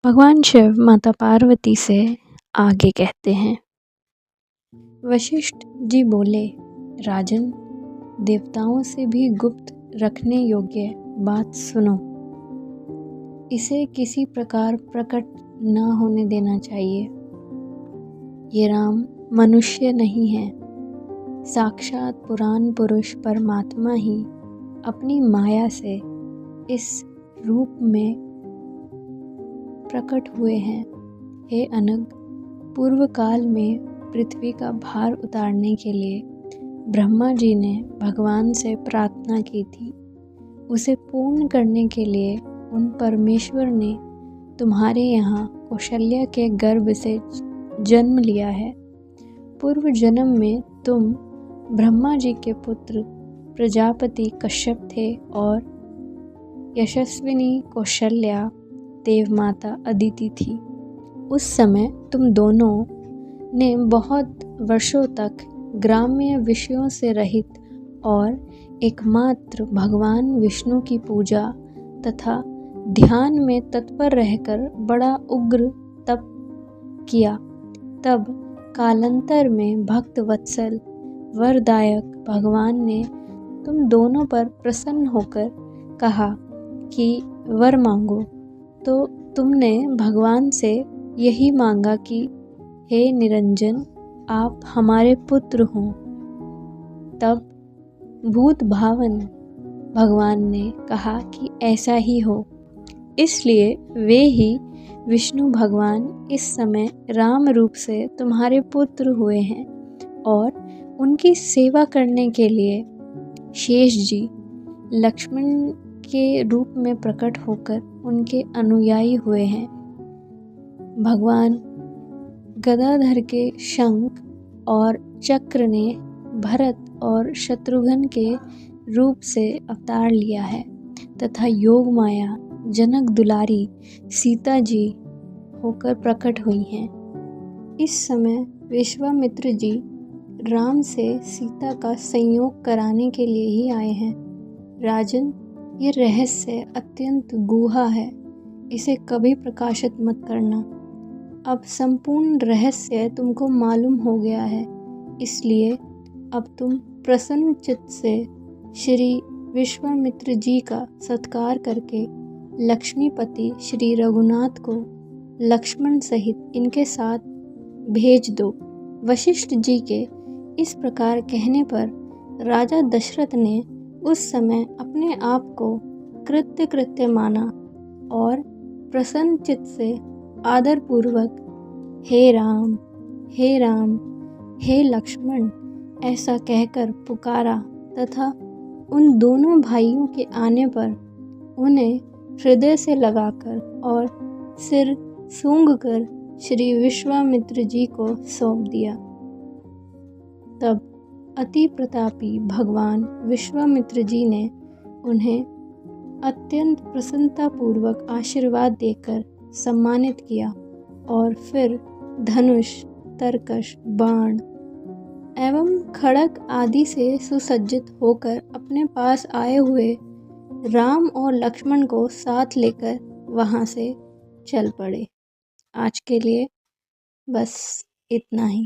भगवान शिव माता पार्वती से आगे कहते हैं। वशिष्ठ जी बोले, राजन, देवताओं से भी गुप्त रखने योग्य बात सुनो। इसे किसी प्रकार प्रकट न होने देना चाहिए। ये राम मनुष्य नहीं है, साक्षात पुराण पुरुष परमात्मा ही अपनी माया से इस रूप में प्रकट हुए हैं। हे अनग, पूर्व काल में पृथ्वी का भार उतारने के लिए ब्रह्मा जी ने भगवान से प्रार्थना की थी। उसे पूर्ण करने के लिए उन परमेश्वर ने तुम्हारे यहाँ कौशल्या के गर्भ से जन्म लिया है। पूर्व जन्म में तुम ब्रह्मा जी के पुत्र प्रजापति कश्यप थे और यशस्विनी कौशल्या देवमाता अदिति थी। उस समय तुम दोनों ने बहुत वर्षों तक ग्राम्य विषयों से रहित और एकमात्र भगवान विष्णु की पूजा तथा ध्यान में तत्पर रहकर बड़ा उग्र तप किया। तब कालांतर में भक्त वत्सल वरदायक भगवान ने तुम दोनों पर प्रसन्न होकर कहा कि वर मांगो। तो तुमने भगवान से यही मांगा कि हे निरंजन, आप हमारे पुत्र हों। तब भूत भावन भगवान ने कहा कि ऐसा ही हो। इसलिए वे ही विष्णु भगवान इस समय राम रूप से तुम्हारे पुत्र हुए हैं और उनकी सेवा करने के लिए शेष जी लक्ष्मण के रूप में प्रकट होकर उनके अनुयायी हुए हैं। भगवान गदाधर के शंख और चक्र ने भरत और शत्रुघ्न के रूप से अवतार लिया है तथा योग माया जनक दुलारी सीता जी होकर प्रकट हुई हैं। इस समय विश्वामित्र जी राम से सीता का संयोग कराने के लिए ही आए हैं। राजन, ये रहस्य अत्यंत गूढ़ा है, इसे कभी प्रकाशित मत करना। अब संपूर्ण रहस्य तुमको मालूम हो गया है, इसलिए अब तुम प्रसन्न चित्त से श्री विश्वामित्र जी का सत्कार करके लक्ष्मीपति श्री रघुनाथ को लक्ष्मण सहित इनके साथ भेज दो। वशिष्ठ जी के इस प्रकार कहने पर राजा दशरथ ने उस समय अपने आप को कृत्य माना और प्रसन्न चित्त से आदर पूर्वक हे राम, हे राम, हे लक्ष्मण ऐसा कहकर पुकारा तथा उन दोनों भाइयों के आने पर उन्हें हृदय से लगाकर और सिर सूंघकर श्री विश्वामित्र जी को सौंप दिया। तब अति प्रतापी भगवान विश्वामित्र जी ने उन्हें अत्यंत प्रसन्नतापूर्वक आशीर्वाद देकर सम्मानित किया और फिर धनुष, तरकश, बाण एवं खड़ग आदि से सुसज्जित होकर अपने पास आए हुए राम और लक्ष्मण को साथ लेकर वहाँ से चल पड़े। आज के लिए बस इतना ही।